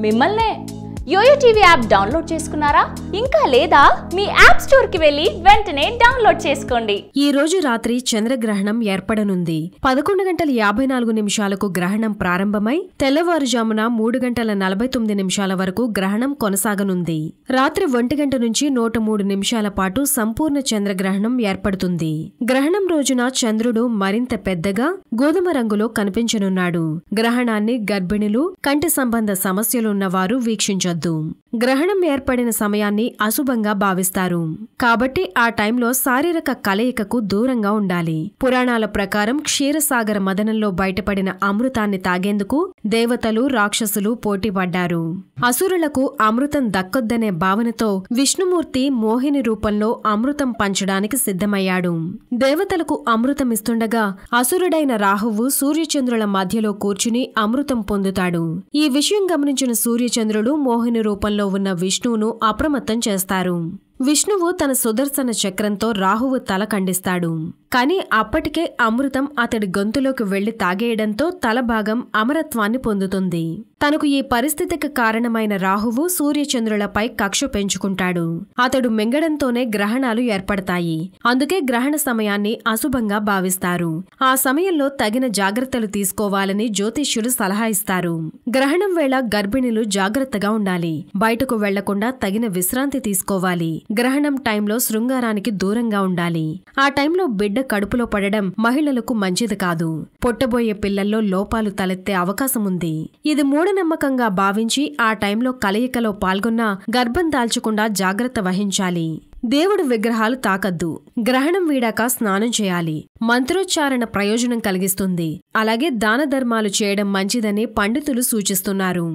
మిమ్మల్నే. Yo-yo TV app download చేసుకున్నారా? ఇంకా లేదా? మీ యాప్ స్టోర్ కి వెళ్లి వెంటనే డౌన్లోడ్ చేసుకోండి. ఈ రోజు రాత్రి చంద్రగ్రహణం ఏర్పడనుంది. 11:54 గ్రహణం ప్రారంభమై తెల్లవారుజామున 3:49 వరకు గ్రహణం కొనసాగనుంది. రాత్రి 1 గంట నుంచి 103 నిమిషాల పాటు సంపూర్ణ చంద్రగ్రహణం ఏర్పడుతుంది. గ్రహణం రోజున చంద్రుడు మరింత పెద్దగా గోధుమ రంగులో కనిపించనున్నాడు. గ్రహణాన్ని గర్భిణులు, కంటి సంబంధ సమస్యలున్నవారు వీక్షించొద్దు. గ్రహణం ఏర్పడిన సమయాన్ని అశుభంగా భావిస్తారు. కాబట్టి ఆ టైంలో శారీరక కలయికకు దూరంగా ఉండాలి. పురాణాల ప్రకారం క్షీరసాగర మదనంలో బయటపడిన అమృతాన్ని తాగేందుకు దేవతలు, రాక్షసులు పోటీపడ్డారు. అసురులకు అమృతం దక్కొద్దనే భావనతో విష్ణుమూర్తి మోహిని రూపంలో అమృతం పంచడానికి సిద్ధమయ్యాడు. దేవతలకు అమృతమిస్తుండగా అసురుడైన రాహువు సూర్యచంద్రుల మధ్యలో కూర్చుని అమృతం పొందుతాడు. ఈ విషయం గమనించిన సూర్యచంద్రుడు మోహిని రూపంలో ఉన్న విష్ణువును అప్రమత్తం చేస్తారు. విష్ణువు తన సుదర్శన చక్రంతో రాహువు తల ఖండిస్తాడు. కాని అప్పటికే అమృతం అతడి గొంతులోకి వెళ్లి తాగేయడంతో తల భాగం అమరత్వాన్ని పొందుతుంది. తనకు ఈ పరిస్థితికి కారణమైన రాహువు సూర్యచంద్రులపై కక్ష పెంచుకుంటాడు. అతడు మింగడంతోనే గ్రహణాలు ఏర్పడతాయి. అందుకే గ్రహణ సమయాన్ని అశుభంగా భావిస్తారు. ఆ సమయంలో తగిన జాగ్రత్తలు తీసుకోవాలని జ్యోతిష్యులు సలహా ఇస్తారు. గ్రహణం వేళ గర్భిణులు జాగ్రత్తగా ఉండాలి. బయటకు వెళ్లకుండా తగిన విశ్రాంతి తీసుకోవాలి. గ్రహణం టైంలో శృంగారానికి దూరంగా ఉండాలి. ఆ టైంలో బిడ్డ కడుపులో పడడం మహిళలకు మంచిది కాదు. పుట్టబోయే పిల్లల్లో లోపాలు తలెత్తే అవకాశముంది. ఇది మూఢనమ్మకంగా భావించి ఆ టైంలో కలయికలో పాల్గొన్నా గర్భం దాల్చకుండా జాగ్రత్త వహించాలి. దేవుడు విగ్రహాలు తాకద్దు. గ్రహణం వీడాక స్నానం చేయాలి. మంత్రోచ్చారణ ప్రయోజనం కలిగిస్తుంది. అలాగే దాన ధర్మాలు చేయడం మంచిదని పండితులు సూచిస్తున్నారు.